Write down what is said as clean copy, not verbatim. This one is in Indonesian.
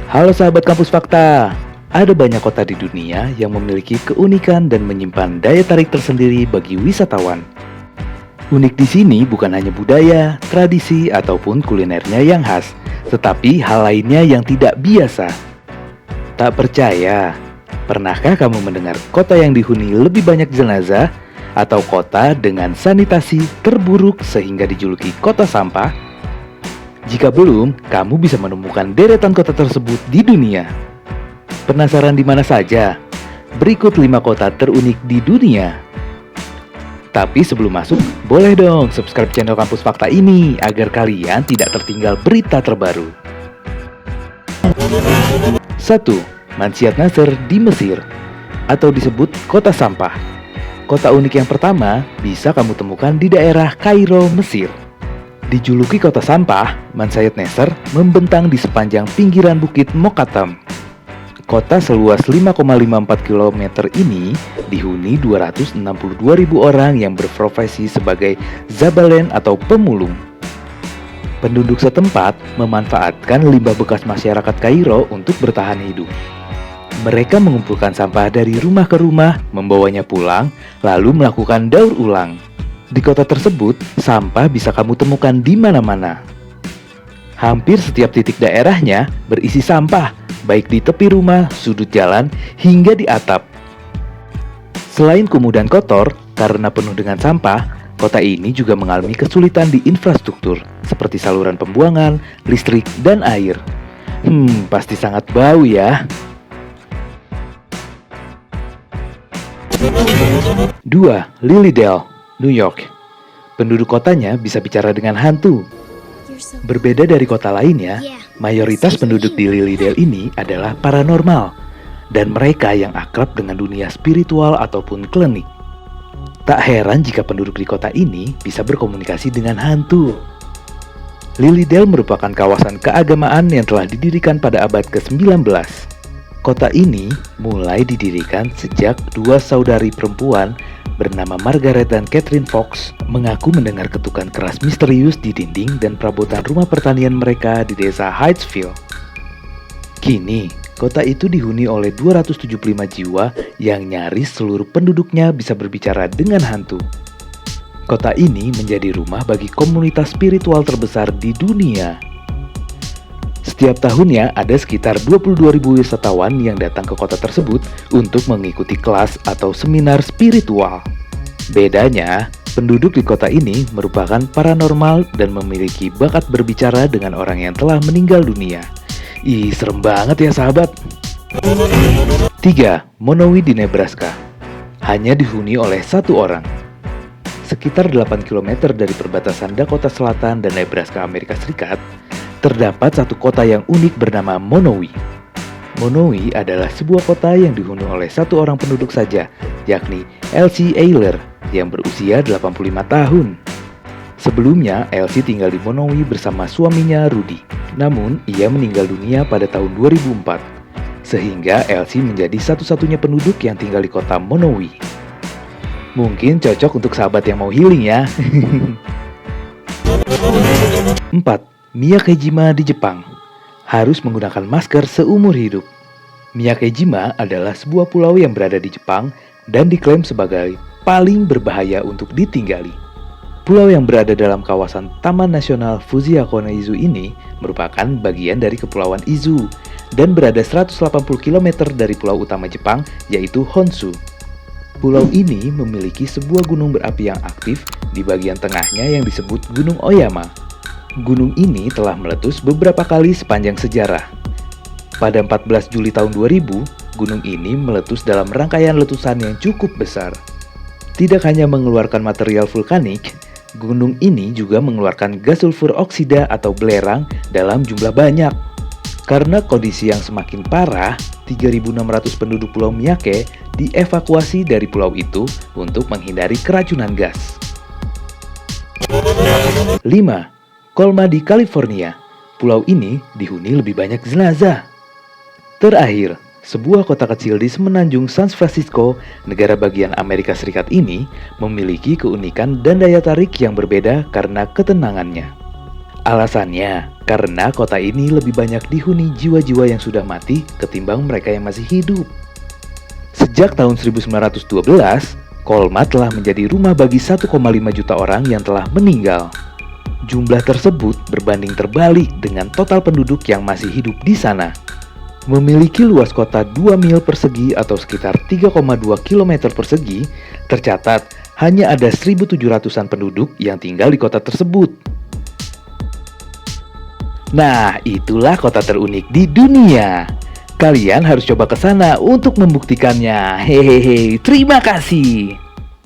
Halo sahabat Kampus Fakta, ada banyak kota di dunia yang memiliki keunikan dan menyimpan daya tarik tersendiri bagi wisatawan. Unik di sini bukan hanya budaya, tradisi, ataupun kulinernya yang khas, tetapi hal lainnya yang tidak biasa. Tak percaya? Pernahkah kamu mendengar kota yang dihuni lebih banyak jenazah? Atau kota dengan sanitasi terburuk sehingga dijuluki kota sampah? Jika belum, kamu bisa menemukan deretan kota tersebut di dunia. Penasaran di mana saja? Berikut 5 kota terunik di dunia. Tapi sebelum masuk, boleh dong subscribe channel Kampus Fakta ini agar kalian tidak tertinggal berita terbaru. 1. Mansyat Nasr di Mesir, atau disebut kota sampah. Kota unik yang pertama bisa kamu temukan di daerah Kairo, Mesir. Dijuluki kota sampah, Mansyat Nasr membentang di sepanjang pinggiran bukit Mokattam. Kota seluas 5,54 km ini dihuni 262.000 orang yang berprofesi sebagai zabalen atau pemulung. Penduduk setempat memanfaatkan limbah bekas masyarakat Kairo untuk bertahan hidup. Mereka mengumpulkan sampah dari rumah ke rumah, membawanya pulang, lalu melakukan daur ulang. Di kota tersebut, sampah bisa kamu temukan di mana-mana. Hampir setiap titik daerahnya berisi sampah, baik di tepi rumah, sudut jalan, hingga di atap. Selain kumuh dan kotor, karena penuh dengan sampah, kota ini juga mengalami kesulitan di infrastruktur, seperti saluran pembuangan, listrik, dan air. Pasti sangat bau ya. 2. Lilydale, New York. Penduduk kotanya bisa bicara dengan hantu. Berbeda dari kota lainnya, mayoritas penduduk di Lilydale ini adalah paranormal, dan mereka yang akrab dengan dunia spiritual ataupun klinik. Tak heran jika penduduk di kota ini bisa berkomunikasi dengan hantu. Lilydale merupakan kawasan keagamaan yang telah didirikan pada abad ke-19. Kota ini mulai didirikan sejak 2 saudari perempuan bernama Margaret dan Catherine Fox mengaku mendengar ketukan keras misterius di dinding dan perabotan rumah pertanian mereka di desa Hydesville. Kini, kota itu dihuni oleh 275 jiwa yang nyaris seluruh penduduknya bisa berbicara dengan hantu. Kota ini menjadi rumah bagi komunitas spiritual terbesar di dunia. Setiap tahunnya ada sekitar 22.000 wisatawan yang datang ke kota tersebut untuk mengikuti kelas atau seminar spiritual. Bedanya, penduduk di kota ini merupakan paranormal dan memiliki bakat berbicara dengan orang yang telah meninggal dunia. Ih, serem banget ya sahabat. 3. Monowi di Nebraska. Hanya dihuni oleh 1 orang. Sekitar 8 km dari perbatasan Dakota Selatan dan Nebraska, Amerika Serikat, terdapat satu kota yang unik bernama Monowi. Monowi adalah sebuah kota yang dihuni oleh 1 orang penduduk saja, yakni Elsie Ayler yang berusia 85 tahun. Sebelumnya, Elsie tinggal di Monowi bersama suaminya Rudy. Namun, ia meninggal dunia pada tahun 2004, sehingga Elsie menjadi satu-satunya penduduk yang tinggal di kota Monowi. Mungkin cocok untuk sahabat yang mau healing ya. 4. Miyakejima di Jepang. Harus menggunakan masker seumur hidup. Miyakejima adalah sebuah pulau yang berada di Jepang dan diklaim sebagai paling berbahaya untuk ditinggali. Pulau yang berada dalam kawasan Taman Nasional Fujiakone-Izu ini merupakan bagian dari Kepulauan Izu dan berada 180 km dari pulau utama Jepang, yaitu Honshu. Pulau ini memiliki sebuah gunung berapi yang aktif di bagian tengahnya yang disebut Gunung Oyama. Gunung ini telah meletus beberapa kali sepanjang sejarah. Pada 14 Juli tahun 2000, gunung ini meletus dalam rangkaian letusan yang cukup besar. Tidak hanya mengeluarkan material vulkanik, gunung ini juga mengeluarkan gas sulfur oksida atau belerang dalam jumlah banyak. Karena kondisi yang semakin parah, 3.600 penduduk Pulau Miyake dievakuasi dari pulau itu untuk menghindari keracunan gas. 5. Colma di California. Pulau ini dihuni lebih banyak jenazah. Terakhir, Sebuah kota kecil di semenanjung San Francisco, negara bagian Amerika Serikat ini memiliki keunikan dan daya tarik yang berbeda karena ketenangannya. Alasannya, karena kota ini lebih banyak dihuni jiwa-jiwa yang sudah mati ketimbang mereka yang masih hidup. Sejak tahun 1912, Colma telah menjadi rumah bagi 1,5 juta orang yang telah meninggal. Jumlah tersebut berbanding terbalik dengan total penduduk yang masih hidup di sana. Memiliki luas kota 2 mil persegi atau sekitar 3,2 km persegi, tercatat hanya ada 1.700-an penduduk yang tinggal di kota tersebut. Nah, itulah kota terunik di dunia. Kalian harus coba ke sana untuk membuktikannya. Hehehe, terima kasih.